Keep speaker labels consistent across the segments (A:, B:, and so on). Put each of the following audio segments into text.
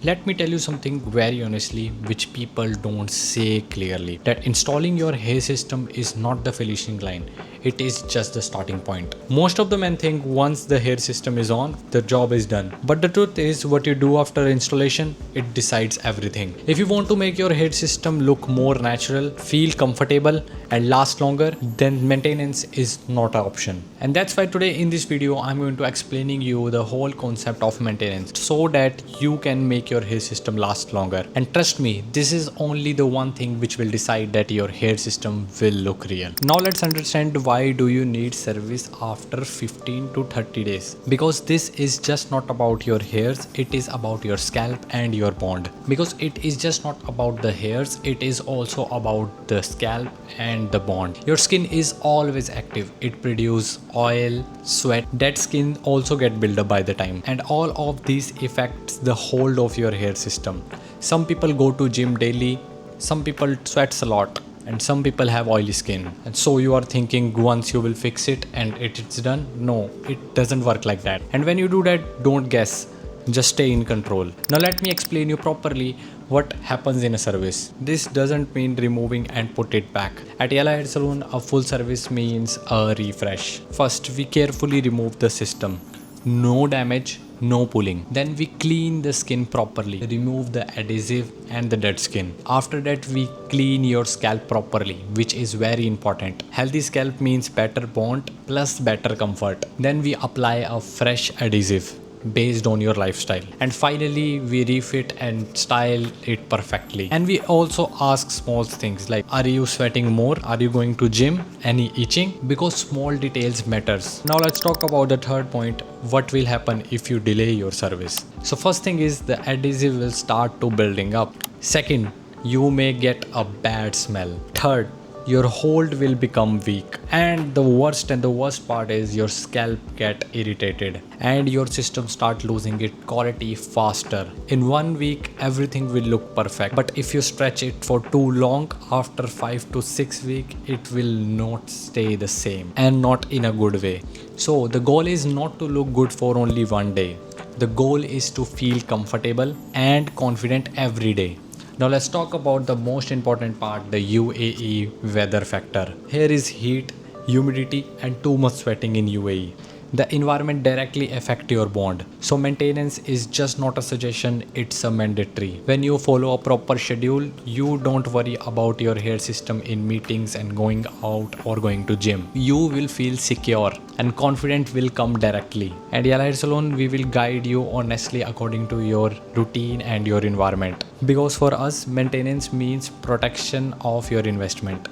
A: Let me tell you something very honestly, which people don't say clearly, that installing your hair system is not the finishing line, it is just the starting point. Most of the men think once the hair system is on, the job is done. But the truth is, what you do after installation, it decides everything. If you want to make your hair system look more natural, feel comfortable, and last longer, then maintenance is not an option. And that's why today in this video, I'm going to explaining you the whole concept of maintenance so that you can make your hair system last longer. And trust me, this is only the one thing which will decide that your hair system will look real. Now let's understand why do you need service after 15 to 30 days. Because this is just not about your hairs, it is about your scalp and your bond. Because it is just not about the hairs, it is also about the scalp and the bond. Your skin is always active. It produces oil, sweat. That skin also get built up by the time. And all of these affects the hold of your hair system. Some people go to gym daily. Some people sweats a lot. And some people have oily skin. And so you are thinking once you will fix it and it's done. No, it doesn't work like that. And when you do that, don't guess. Just stay in control. Now let me explain you properly what happens in a service. This doesn't mean removing and put it back. At Yala Hair Salon, a full service means a refresh. First, we carefully remove the system. No damage, no pulling. Then we clean the skin properly, remove the adhesive and the dead skin. After that, we clean your scalp properly, which is very important. Healthy scalp means better bond plus better comfort. Then we apply a fresh adhesive based on your lifestyle, and finally we refit and style it perfectly. And we also ask small things like, are you sweating more, are you going to gym, any itching, because small details matters. Now let's talk about the third point, what will happen if you delay your service. So first thing is the adhesive will start to building up. Second, you may get a bad smell. Third, your hold will become weak, and the worst part is your scalp get irritated and your system start losing its quality faster. In 1 week everything will look perfect, but if you stretch it for too long, after 5 to 6 weeks it will not stay the same, and not in a good way. So the goal is not to look good for only one day. The goal is to feel comfortable and confident every day. Now let's talk about the most important part, the UAE weather factor. Here is heat, humidity and too much sweating in UAE. The environment directly affects your bond. So maintenance is just not a suggestion, it's a mandatory. When you follow a proper schedule, you don't worry about your hair system in meetings and going out or going to gym. You will feel secure and confident will come directly. And Yala Hair Salon, we will guide you honestly according to your routine and your environment. Because for us, maintenance means protection of your investment.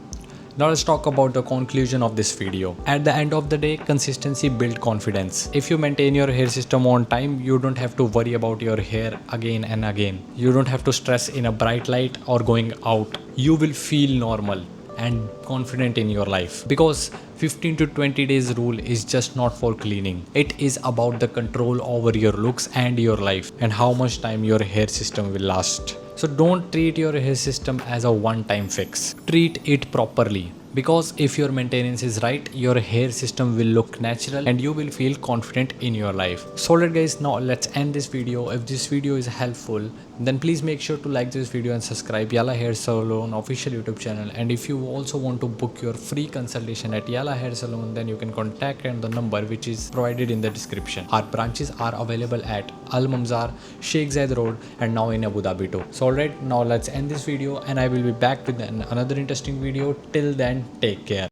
A: Now let's talk about the conclusion of this video. At the end of the day, consistency builds confidence. If you maintain your hair system on time, you don't have to worry about your hair again and again. You don't have to stress in a bright light or going out. You will feel normal and confident in your life, because 15 to 20 days rule is just not for cleaning. It is about the control over your looks and your life and how much time your hair system will last. So don't treat your hair system as a one-time fix. Treat it properly. Because if your maintenance is right, your hair system will look natural and you will feel confident in your life. So alright guys, now let's end this video. If this video is helpful, then please make sure to like this video and subscribe Yala Hair Salon official YouTube channel. And if you also want to book your free consultation at Yala Hair Salon, then you can contact on the number which is provided in the description. Our branches are available at Al Mamzar, Sheikh Zayed Road, and now in Abu Dhabi too. So alright, now let's end this video and I will be back with another interesting video. Till then, take care.